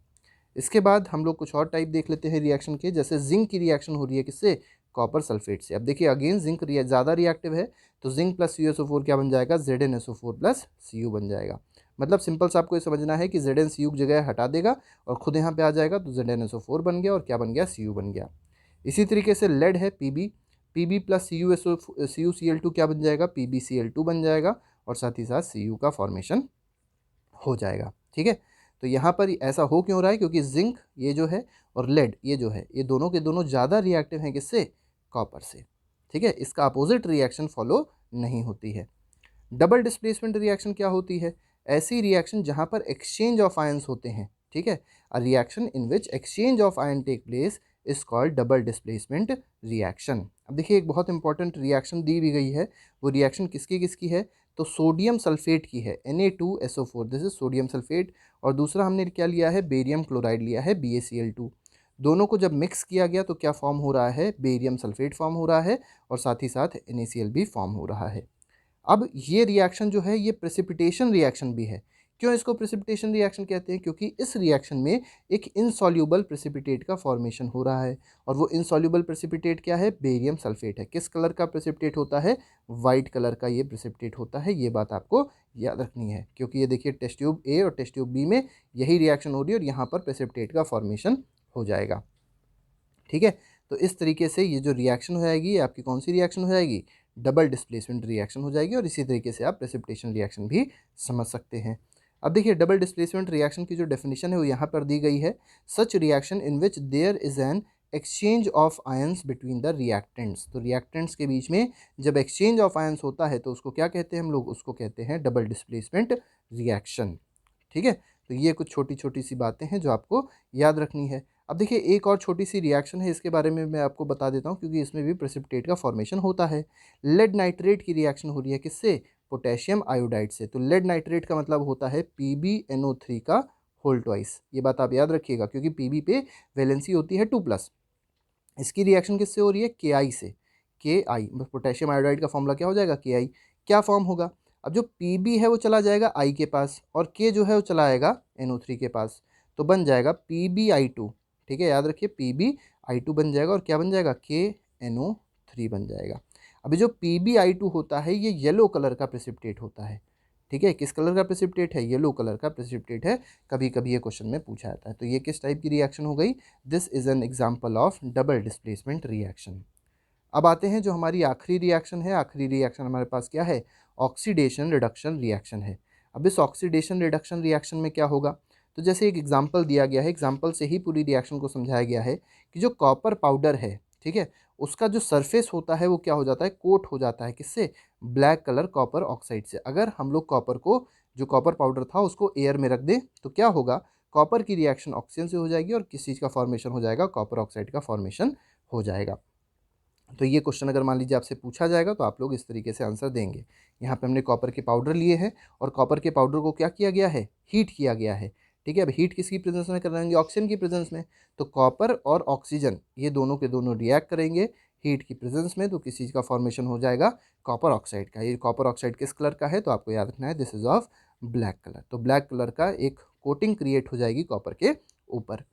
इसके बाद हम लोग कुछ और टाइप देख लेते हैं रिएक्शन के, जैसे जिंक की रिएक्शन हो रही है किससे, कॉपर सल्फेट से। अब देखिए अगेन जिंक ज़्यादा रिएक्टिव है, तो जिंक प्लस CuSO4 क्या बन जाएगा, ZnSO4 प्लस Cu बन जाएगा। मतलब सिंपल सा आपको ये समझना है कि Zn Cu की जगह हटा देगा और खुद यहाँ पे आ जाएगा, तो ZnSO4 बन गया और क्या बन गया, Cu बन गया। इसी तरीके से लेड है Pb प्लस CuCl2 क्या बन जाएगा, PbCl2 बन जाएगा, और साथ ही साथ Cu का फॉर्मेशन हो जाएगा। ठीक है, तो यहाँ पर ऐसा हो क्यों रहा है, क्योंकि जिंक ये जो है और लेड ये जो है, ये दोनों के दोनों ज़्यादा रिएक्टिव हैं किससे, कॉपर से। ठीक है, इसका अपोजिट रिएक्शन फॉलो नहीं होती है। डबल डिस्प्लेसमेंट रिएक्शन क्या होती है, ऐसी रिएक्शन जहाँ पर एक्सचेंज ऑफ आयंस होते हैं। ठीक है, a reaction in which exchange of ion take place is called double displacement reaction. अब देखिए एक बहुत इंपॉर्टेंट रिएक्शन दी भी गई है, वो रिएक्शन किसकी किसकी है, तो सोडियम सल्फेट की है, Na2SO4, this is sodium sulphate, और दूसरा हमने क्या लिया है, बेरियम क्लोराइड लिया है, BaCl2। दोनों को जब मिक्स किया गया तो क्या फॉर्म हो रहा है, बेरियम सल्फेट फॉर्म हो रहा है, और साथ ही साथ NaCl भी फॉर्म हो रहा है। अब ये रिएक्शन जो है ये प्रेसिपिटेशन रिएक्शन भी है। क्यों इसको प्रेसिपिटेशन रिएक्शन कहते हैं, क्योंकि इस रिएक्शन में एक इनसॉल्यूबल प्रेसिपिटेट का फॉर्मेशन हो रहा है, और वो इनसॉल्यूबल प्रेसिपिटेट क्या है, बेरियम सल्फेट है। किस कलर का प्रेसिपिटेट होता है, वाइट कलर का ये प्रेसिपिटेट होता है। ये बात आपको याद रखनी है, क्योंकि ये देखिए टेस्ट ट्यूब ए और टेस्ट ट्यूब बी में यही रिएक्शन हो रही है और यहाँ पर प्रेसिपिटेट का फॉर्मेशन हो जाएगा। ठीक है, तो इस तरीके से ये जो रिएक्शन हो जाएगी, ये आपकी कौन सी रिएक्शन हो जाएगी, डबल डिस्प्लेसमेंट रिएक्शन हो जाएगी, और इसी तरीके से आप प्रेसिपिटेशन रिएक्शन भी समझ सकते हैं। अब देखिए डबल डिस्प्लेसमेंट रिएक्शन की जो डेफिनेशन है वो यहाँ पर दी गई है, such reaction in which there is an exchange of ions between the reactants. तो रिएक्टेंट्स के बीच में जब एक्सचेंज ऑफ आयंस होता है तो उसको क्या कहते हैं हम लोग, उसको कहते हैं डबल डिस्प्लेसमेंट रिएक्शन। ठीक है, तो ये कुछ छोटी छोटी सी बातें हैं जो आपको याद रखनी है। अब देखिए एक और छोटी सी रिएक्शन है, इसके बारे में मैं आपको बता देता हूँ, क्योंकि इसमें भी प्रेसिपिटेट का फॉर्मेशन होता है। लेड नाइट्रेट की रिएक्शन हो रही है किससे, पोटेशियम आयोडाइड से। तो लेड नाइट्रेट का मतलब होता है PbNO3 का होल ट्वाइस। ये बात आप याद रखिएगा, क्योंकि Pb पे वैलेंसी होती है 2+। इसकी रिएक्शन किससे हो रही है, Ki से। Ki पोटेशियम आयोडाइड का फॉर्मूला क्या हो जाएगा, Ki। क्या फॉर्म होगा, अब जो Pb है वो चला जाएगा I के पास, और K जो है वो चला आएगा NO3 के पास, तो बन जाएगा PbI2। ठीक है, याद रखिए PbI2 बन जाएगा, और क्या बन जाएगा, KNO3 बन जाएगा। अभी जो PbI2 होता है ये येलो कलर का प्रेसिपिटेट होता है। ठीक है, किस कलर का प्रेसिपिटेट है, येलो कलर का प्रेसिपिटेट है, कभी कभी ये क्वेश्चन में पूछा जाता है। तो ये किस टाइप की रिएक्शन हो गई, this is an example of double displacement reaction. अब आते हैं जो हमारी आखिरी रिएक्शन है, आखिरी रिएक्शन हमारे पास क्या है, ऑक्सीडेशन रिडक्शन रिएक्शन है। अब इस ऑक्सीडेशन रिडक्शन रिएक्शन में क्या होगा, तो जैसे एक एग्जांपल दिया गया है, एग्जांपल से ही पूरी रिएक्शन को समझाया गया है कि जो कॉपर पाउडर है, ठीक है, उसका जो सरफेस होता है वो क्या हो जाता है, कोट हो जाता है, किससे, ब्लैक कलर कॉपर ऑक्साइड से। अगर हम लोग कॉपर को, जो कॉपर पाउडर था उसको एयर में रख दें तो क्या होगा, कॉपर की रिएक्शन ऑक्सीजन से हो जाएगी और किस चीज़ का फॉर्मेशन हो जाएगा, कॉपर ऑक्साइड का फॉर्मेशन हो जाएगा। तो ये क्वेश्चन अगर मान लीजिए आपसे पूछा जाएगा तो आप लोग इस तरीके से आंसर देंगे। यहाँ पे हमने कॉपर के पाउडर लिए हैं और कॉपर के पाउडर को क्या किया गया है, हीट किया गया है, ठीक है। अब हीट किसकी प्रेजेंस में कर रहेंगे, ऑक्सीजन की प्रेजेंस में। तो कॉपर और ऑक्सीजन ये दोनों के दोनों रिएक्ट करेंगे हीट की प्रेजेंस में, तो किस चीज़ का फॉर्मेशन हो जाएगा, कॉपर ऑक्साइड का। ये कॉपर ऑक्साइड किस कलर का है, तो आपको याद रखना है this is of black colour. तो ब्लैक कलर का एक कोटिंग क्रिएट हो जाएगी कॉपर के ऊपर।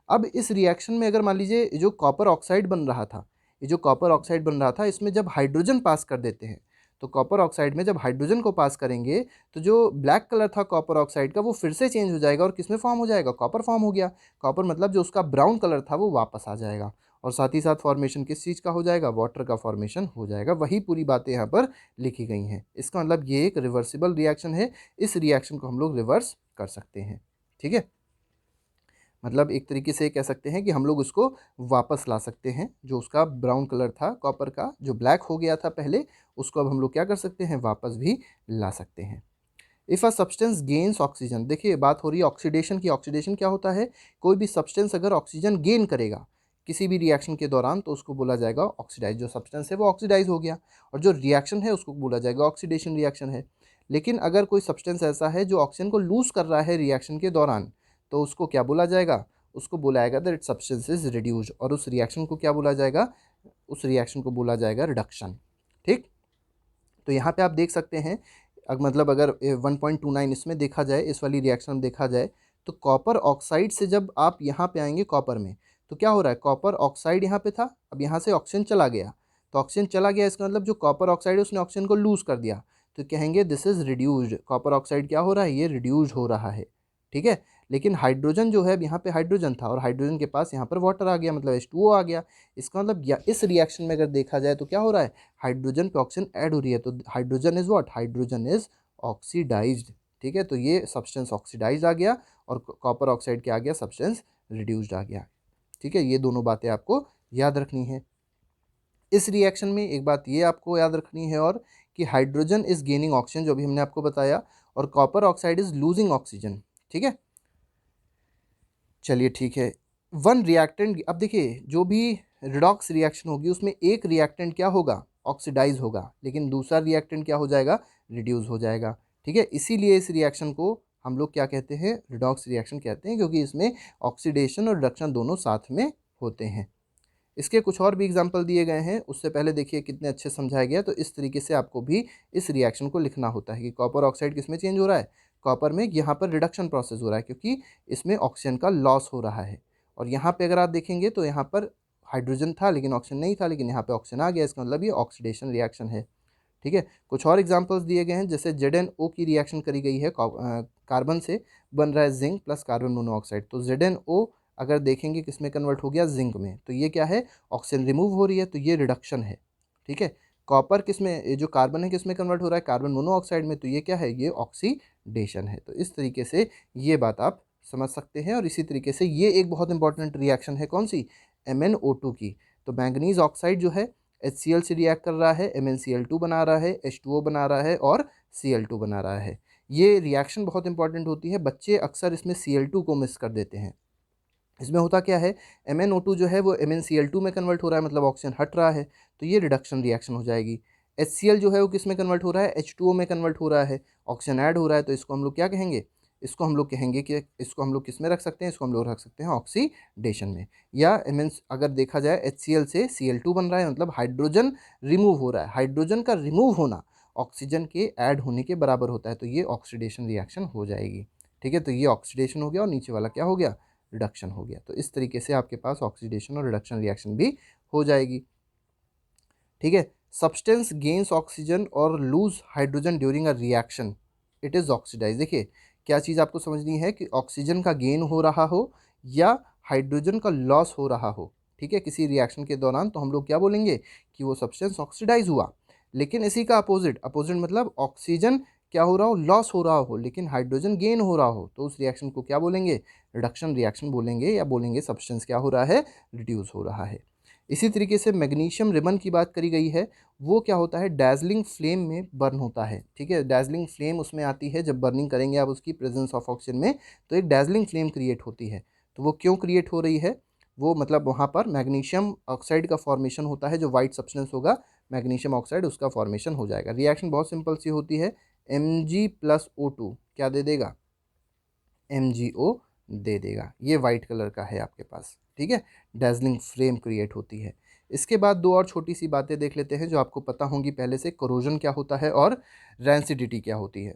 अब इस रिएक्शन में अगर मान लीजिए जो कॉपर ऑक्साइड बन रहा था, ये जो कॉपर ऑक्साइड बन रहा था, इसमें जब हाइड्रोजन पास कर देते हैं, तो कॉपर ऑक्साइड में जब हाइड्रोजन को पास करेंगे तो जो ब्लैक कलर था कॉपर ऑक्साइड का वो फिर से चेंज हो जाएगा और किसमें फॉर्म हो जाएगा, कॉपर फॉर्म हो गया। कॉपर मतलब जो उसका ब्राउन कलर था वो वापस आ जाएगा और साथ ही साथ फॉर्मेशन किस चीज़ का हो जाएगा, वाटर का फॉर्मेशन हो जाएगा। वही पूरी बातें यहाँ पर लिखी गई हैं। इसका मतलब ये एक रिवर्सिबल रिएक्शन है, इस रिएक्शन को हम लोग रिवर्स कर सकते हैं, ठीक है। मतलब एक तरीके से कह सकते हैं कि हम लोग उसको वापस ला सकते हैं, जो उसका ब्राउन कलर था कॉपर का, जो ब्लैक हो गया था पहले, उसको अब हम लोग क्या कर सकते हैं, वापस भी ला सकते हैं। If a substance gains oxygen, देखिए बात हो रही है ऑक्सीडेशन की। ऑक्सीडेशन क्या होता है, कोई भी सब्सटेंस अगर ऑक्सीजन गेन करेगा किसी भी रिएक्शन के दौरान तो उसको बोला जाएगा ऑक्सीडाइज। जो सब्सटेंस है वो ऑक्सीडाइज हो गया और जो रिएक्शन है उसको बोला जाएगा ऑक्सीडेशन रिएक्शन है। लेकिन अगर कोई सब्सटेंस ऐसा है जो ऑक्सीजन को लूज कर रहा है रिएक्शन के दौरान, तो उसको क्या बोला जाएगा, उसको बोला जाएगा दैट सब्सटेंस इज रिड्यूस्ड, और उस रिएक्शन को क्या बोला जाएगा, उस रिएक्शन को बोला जाएगा रिडक्शन, ठीक। तो यहाँ पे आप देख सकते हैं मतलब अगर 1.29 इसमें देखा जाए, इस वाली रिएक्शन में देखा जाए, तो कॉपर ऑक्साइड से जब आप यहाँ पे आएंगे कॉपर में, तो क्या हो रहा है, कॉपर ऑक्साइड यहाँ पे था, अब यहाँ से ऑक्सीजन चला गया, तो ऑक्सीजन चला गया इसका मतलब जो कॉपर ऑक्साइड है उसने ऑक्सीजन को लूज कर दिया, तो कहेंगे this is reduced. Copper oxide क्या हो रहा है, ये रिड्यूज हो रहा है, ठीक है। लेकिन हाइड्रोजन जो है, अब यहाँ पे हाइड्रोजन था और हाइड्रोजन के पास यहाँ पर वाटर आ गया, मतलब H2O आ गया। इसका मतलब या इस रिएक्शन में अगर देखा जाए तो क्या हो रहा है, हाइड्रोजन पे ऑक्सीजन ऐड हो रही है, तो hydrogen is what, hydrogen is oxidized, ठीक है। तो ये सब्सटेंस ऑक्सीडाइज आ गया और कॉपर ऑक्साइड क्या आ गया, सब्सटेंस रिड्यूस्ड आ गया, ठीक है। ये दोनों बातें आपको याद रखनी है। इस रिएक्शन में एक बात ये आपको याद रखनी है और कि हाइड्रोजन इज गेनिंग ऑक्सीजन, जो भी हमने आपको बताया, और copper oxide is losing oxygen, ठीक है। चलिए ठीक है। वन रिएक्टेंट, अब देखिए जो भी रिडॉक्स रिएक्शन होगी उसमें एक रिएक्टेंट क्या होगा, ऑक्सीडाइज होगा, लेकिन दूसरा रिएक्टेंट क्या हो जाएगा, रिड्यूस हो जाएगा, ठीक है। इसीलिए इस रिएक्शन को हम लोग क्या कहते हैं, रिडॉक्स रिएक्शन कहते हैं, क्योंकि इसमें ऑक्सीडेशन और रिडक्शन दोनों साथ में होते हैं। इसके कुछ और भी एग्जाम्पल दिए गए हैं, उससे पहले देखिए कितने अच्छे समझाया गया। तो इस तरीके से आपको भी इस रिएक्शन को लिखना होता है कि कॉपर ऑक्साइड किस में चेंज हो रहा है, कॉपर में, यहाँ पर रिडक्शन प्रोसेस हो रहा है क्योंकि इसमें ऑक्सीजन का लॉस हो रहा है। और यहाँ पे अगर आप देखेंगे तो यहाँ पर हाइड्रोजन था लेकिन ऑक्सीजन नहीं था, लेकिन यहाँ पे ऑक्सीजन आ गया, इसका मतलब ये ऑक्सीडेशन रिएक्शन है, ठीक है। कुछ और एग्जांपल्स दिए गए हैं, जैसे ZnO की रिएक्शन करी गई है, कार्बन से बन रहा है जिंक प्लस कार्बन मोनोऑक्साइड, तो ZnO अगर देखेंगे किस में कन्वर्ट हो गया, जिंक में, तो ये क्या है, ऑक्सीजन रिमूव हो रही है, तो ये रिडक्शन है, ठीक है। कॉपर किस में, ये जो कार्बन है किस में कन्वर्ट हो रहा है, कार्बन मोनोऑक्साइड में, तो ये क्या है, ये ऑक्सीडेशन है। तो इस तरीके से ये बात आप समझ सकते हैं। और इसी तरीके से ये एक बहुत इंपॉर्टेंट रिएक्शन है, कौन सी, MnO2 की। तो मैंगनीज ऑक्साइड जो है HCl से रिएक्ट कर रहा है, MnCl2 बना रहा है, H2O बना रहा है और Cl2 बना रहा है। ये रिएक्शन बहुत इंपॉर्टेंट होती है, बच्चे अक्सर इसमें Cl2 को मिस कर देते हैं। इसमें होता क्या है, MnO2 जो है वो MnCl2 में कन्वर्ट हो रहा है, मतलब ऑक्सीजन हट रहा है, तो ये रिडक्शन रिएक्शन हो जाएगी। HCl जो है वो किस में कन्वर्ट हो रहा है, H2O में कन्वर्ट हो रहा है, ऑक्सीजन ऐड हो रहा है, तो इसको हम लोग क्या कहेंगे, इसको हम लोग कहेंगे कि इसको हम लोग किस में रख सकते हैं, इसको हम लोग रख सकते हैं ऑक्सीडेशन में। या अगर देखा जाए HCl से Cl2 बन रहा है, मतलब हाइड्रोजन रिमूव हो रहा है, हाइड्रोजन का रिमूव होना ऑक्सीजन के ऐड होने के बराबर होता है, तो ये ऑक्सीडेशन रिएक्शन हो जाएगी, ठीक है। तो ये ऑक्सीडेशन हो गया और नीचे वाला क्या हो गया, रिडक्शन हो गया। तो इस तरीके से आपके पास ऑक्सीडेशन और रिडक्शन रिएक्शन भी हो जाएगी, ठीक है। Substance gains oxygen or lose hydrogen during a reaction, it is oxidize. देखिए क्या चीज़ आपको समझनी है कि ऑक्सीजन का गेन हो रहा हो या हाइड्रोजन का लॉस हो रहा हो, ठीक है, किसी रिएक्शन के दौरान, तो हम लोग क्या बोलेंगे कि वो सब्सटेंस ऑक्सीडाइज हुआ। लेकिन इसी का अपोजिट, अपोजिट मतलब ऑक्सीजन क्या हो रहा हो, लॉस हो रहा हो, लेकिन हाइड्रोजन गेन हो रहा हो, तो उस रिएक्शन को क्या बोलेंगे, रिडक्शन रिएक्शन बोलेंगे, या बोलेंगे सब्सटेंस क्या हो रहा है, रिड्यूस हो रहा है। इसी तरीके से मैग्नीशियम रिबन की बात करी गई है, वो क्या होता है, डैजलिंग फ्लेम में बर्न होता है, ठीक है, डैजलिंग फ्लेम उसमें आती है जब बर्निंग करेंगे आप उसकी प्रेजेंस ऑफ ऑक्सीजन में, तो एक डैजलिंग फ्लेम क्रिएट होती है। तो वो क्यों क्रिएट हो रही है, वो मतलब वहाँ पर मैग्नीशियम ऑक्साइड का फॉर्मेशन होता है, जो वाइट सब्सटेंस होगा मैग्नीशियम ऑक्साइड, उसका फॉर्मेशन हो जाएगा। रिएक्शन बहुत सिंपल सी होती है, Mg+O2 क्या दे देगा, MgO दे देगा, ये वाइट कलर का है आपके पास, ठीक है, डैजलिंग फ्लेम क्रिएट होती है। इसके बाद दो और छोटी सी बातें देख लेते हैं जो आपको पता होंगी पहले से, कोरोजन क्या होता है और रैंसिडिटी क्या होती है।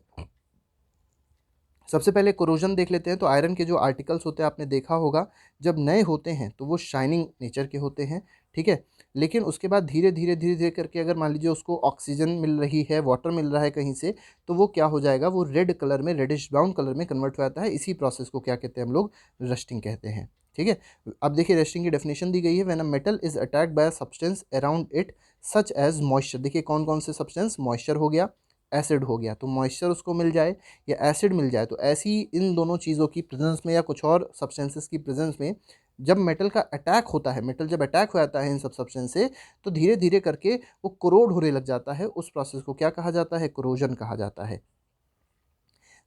सबसे पहले कोरोजन देख लेते हैं। तो आयरन के जो आर्टिकल्स होते हैं आपने देखा होगा, जब नए होते हैं तो वो शाइनिंग नेचर के होते हैं, ठीक है, लेकिन उसके बाद धीरे धीरे धीरे धीरे करके अगर मान लीजिए उसको ऑक्सीजन मिल रही है, वाटर मिल रहा है कहीं से, तो वो क्या हो जाएगा, वो रेड कलर में, रेडिश ब्राउन कलर में कन्वर्ट हो जाता है। इसी प्रोसेस को क्या कहते हैं हम लोग, रस्टिंग कहते हैं, ठीक है। अब देखिए रस्टिंग की डेफिनेशन दी गई है, when a metal is attacked by a substance around it such as moisture. देखिए कौन कौन से सब्सटेंस, मॉइस्चर हो गया, एसिड हो गया, तो मॉइस्चर उसको मिल जाए या एसिड मिल जाए, तो ऐसी इन दोनों चीज़ों की प्रेजेंस में या कुछ और सब्सटेंसेस की प्रेजेंस में जब मेटल का अटैक होता है, मेटल जब अटैक हो जाता है इन सब सब्सटेंस से, तो धीरे धीरे करके वो कोरोड होने लग जाता है। उस प्रोसेस को क्या कहा जाता है, कोरोजन कहा जाता है।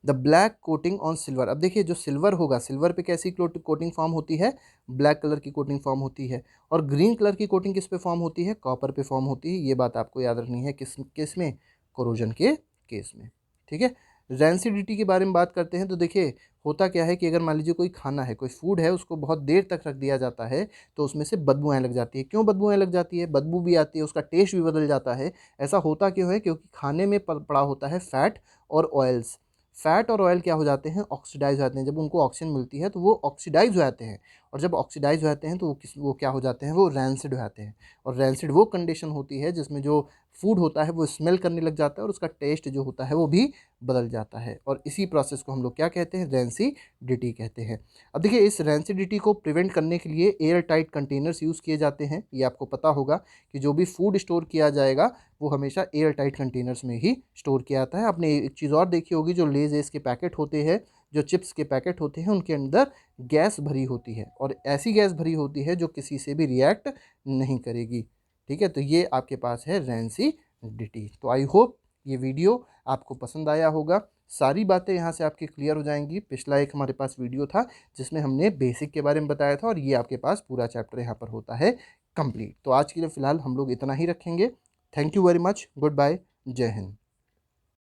The black coating on silver. अब देखिए जो सिल्वर होगा, सिल्वर पे कैसी कोटिंग फॉर्म होती है, ब्लैक कलर की कोटिंग फॉर्म होती है। और ग्रीन कलर की कोटिंग किस पे फॉर्म होती है, कॉपर पे फॉर्म होती है। ये बात आपको याद रखनी है, किस केस में, कोरोजन के केस में, ठीक है। रेंसिडिटी के बारे में बात करते हैं, तो देखिए होता क्या है कि अगर मान लीजिए कोई खाना है, कोई फूड है, उसको बहुत देर तक रख दिया जाता है, तो उसमें से बदबू आने लग जाती है। क्यों बदबू आने लग जाती है, बदबू भी आती है, उसका टेस्ट भी बदल जाता है। ऐसा होता क्यों है, क्योंकि खाने में पड़ा होता है फैट और ऑयल्स। फैट और ऑयल क्या हो जाते हैं, ऑक्सीडाइज हो जाते हैं। जब उनको ऑक्सीजन मिलती है तो वो ऑक्सीडाइज हो जाते हैं, और जब ऑक्सीडाइज हो जाते हैं तो वो क्या हो जाते हैं, वो रैंसिड हो जाते हैं। और रैंसिड वो कंडीशन होती है जिसमें जो फूड होता है वो स्मेल करने लग जाता है, और उसका टेस्ट जो होता है वो भी बदल जाता है। और इसी प्रोसेस को हम लोग क्या कहते हैं, रैंसिडिटी कहते हैं। अब देखिए इस रैंसिडिटी को प्रिवेंट करने के लिए एयर टाइट कंटेनर्स यूज़ किए जाते हैं। ये आपको पता होगा कि जो भी फूड स्टोर किया जाएगा वो हमेशा एयर टाइट कंटेनर्स में ही स्टोर किया जाता है। आपने एक चीज़ और देखी होगी, जो लेज के पैकेट होते हैं, जो चिप्स के पैकेट होते हैं, उनके अंदर गैस भरी होती है, और ऐसी गैस भरी होती है जो किसी से भी रिएक्ट नहीं करेगी, ठीक है। तो ये आपके पास है रैंसिडिटी। तो आई होप ये वीडियो आपको पसंद आया होगा, सारी बातें यहाँ से आपकी क्लियर हो जाएंगी। पिछला एक हमारे पास वीडियो था जिसमें हमने बेसिक के बारे में बताया था, और ये आपके पास पूरा चैप्टर यहाँ पर होता है कंप्लीट। तो आज के लिए फ़िलहाल हम लोग इतना ही रखेंगे। Thank you very much, goodbye, जय हिंद।